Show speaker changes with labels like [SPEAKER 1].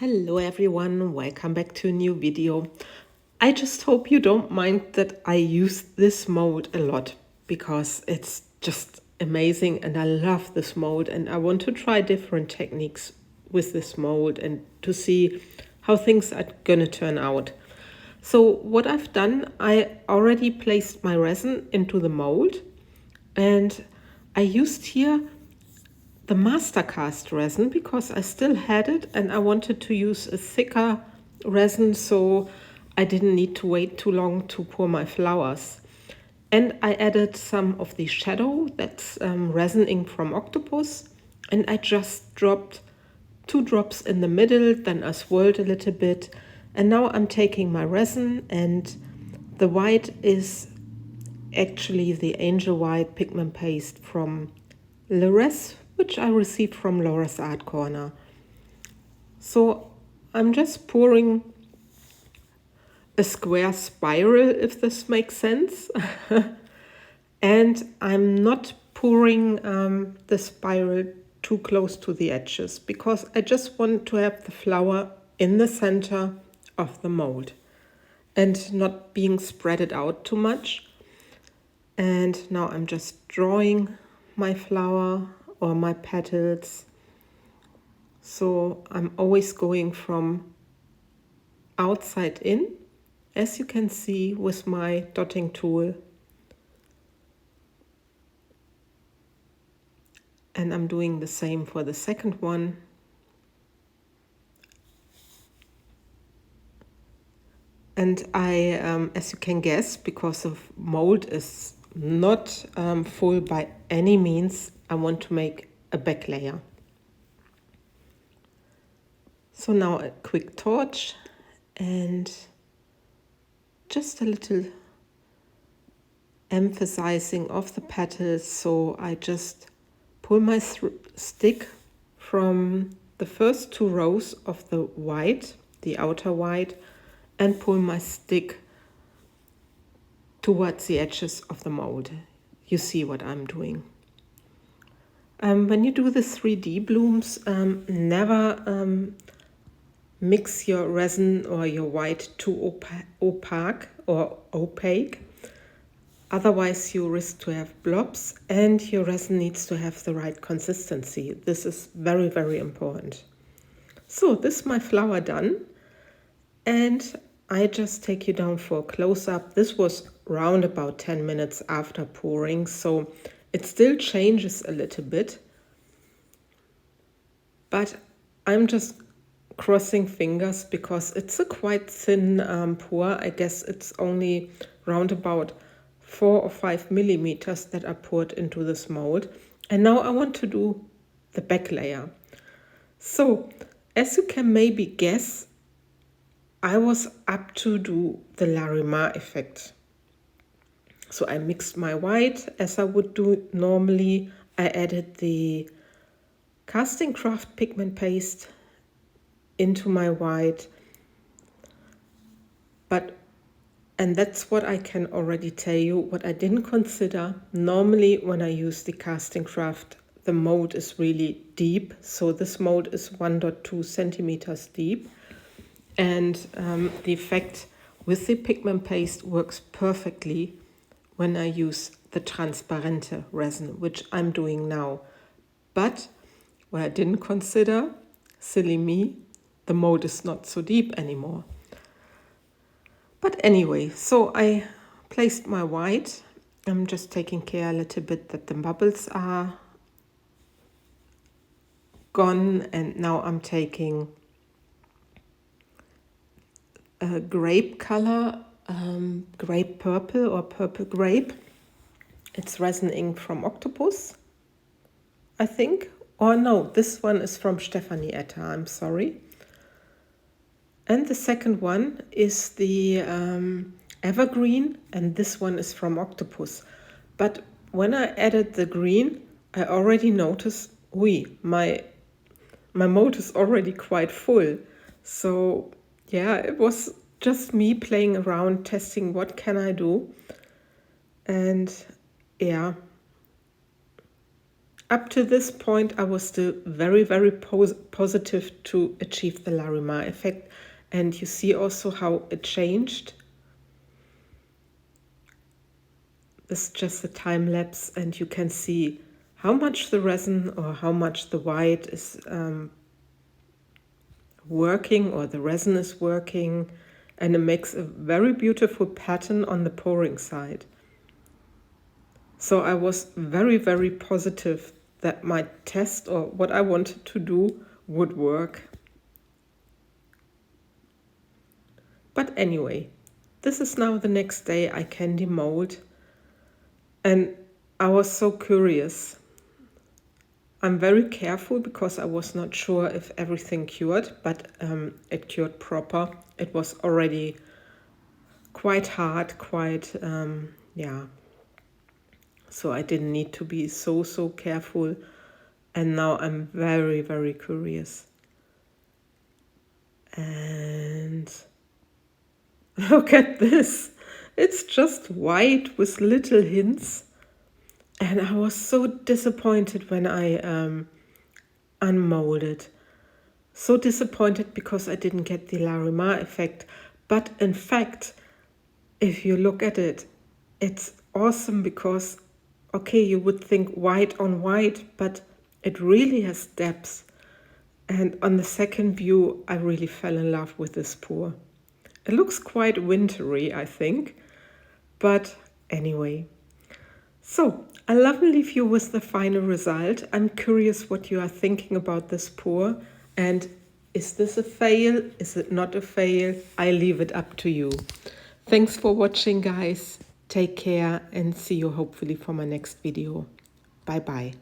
[SPEAKER 1] Hello everyone, welcome back to a new video. I just hope you don't mind that I use this mold a lot because it's just amazing and I love this mold and I want to try different techniques with this mold and to see how things are gonna turn out. So what I've done, I already placed my resin into the mold and I used here the Mastercast resin because I still had it and I wanted to use a thicker resin so I didn't need to wait too long to pour my flowers. And I added some of the shadow, that's resin ink from Octopus, and I just dropped 2 drops in the middle, then I swirled a little bit, and now I'm taking my resin, and the white is actually the angel white pigment paste from Resin, which I received from Laura's Art Corner. So I'm just pouring a square spiral, if this makes sense. And I'm not pouring the spiral too close to the edges because I just want to have the flower in the center of the mold and not being spread out too much. And now I'm just drawing my flower or my petals. So I'm always going from outside in, as you can see with my dotting tool. And I'm doing the same for the second one. And I, as you can guess, because the mold is not full by any means, I want to make a back layer. So now a quick torch and just a little emphasizing of the petals. So I just pull my stick from the first 2 rows of the white, the outer white, and pull my stick towards the edges of the mold. You see what I'm doing. When you do the 3D blooms, never mix your resin or your white too opaque or opaque. Otherwise you risk to have blobs and your resin needs to have the right consistency. This is very, very important. So this is my flower done. And I just take you down for a close-up. This was round about 10 minutes after pouring, so it still changes a little bit. But I'm just crossing fingers because it's a quite thin pour. I guess it's only round about 4 or 5 millimeters that are poured into this mold. And now I want to do the back layer. So, as you can maybe guess, I was up to do the Larimar effect. So I mixed my white as I would do normally. I added the casting craft pigment paste into my white. And that's what I can already tell you. What I didn't consider, normally when I use the casting craft, the mold is really deep. So this mold is 1.2 centimeters deep. And the effect with the pigment paste works perfectly when I use the Transparente resin, which I'm doing now. But what I didn't consider, silly me, the mold is not so deep anymore. But anyway, so I placed my white. I'm just taking care a little bit that the bubbles are gone. And now I'm taking a grape color, grape purple or purple grape. It's resin ink from Octopus, I think. Or no, this one is from Stephanie Etta, I'm sorry. And the second one is the evergreen, and this one is from Octopus. But when I added the green, I already noticed, my mold is already quite full. So yeah, it was just me playing around, testing what can I do. And yeah, up to this point, I was still very, very positive to achieve the Larimar effect. And you see also how it changed. This is just a time lapse, and you can see how much the resin or how much the white is working, or the resin is working, and it makes a very beautiful pattern on the pouring side. So I was very, very positive that my test or what I wanted to do would work. But anyway, this is now the next day I can demold, and I was so curious. I'm very careful because I was not sure if everything cured, but it cured proper. It was already quite hard, yeah. So I didn't need to be so careful. And now I'm very, very curious. And look at this. It's just white with little hints. And I was so disappointed when I unmolded. So disappointed because I didn't get the Larimar effect. But in fact, if you look at it, it's awesome because, okay, you would think white on white, but it really has depth. And on the second view, I really fell in love with this pour. It looks quite wintry, I think. But anyway. So, I love and leave you with the final result. I'm curious what you are thinking about this pour. And is this a fail? Is it not a fail? I leave it up to you. Thanks for watching, guys. Take care and see you hopefully for my next video. Bye bye.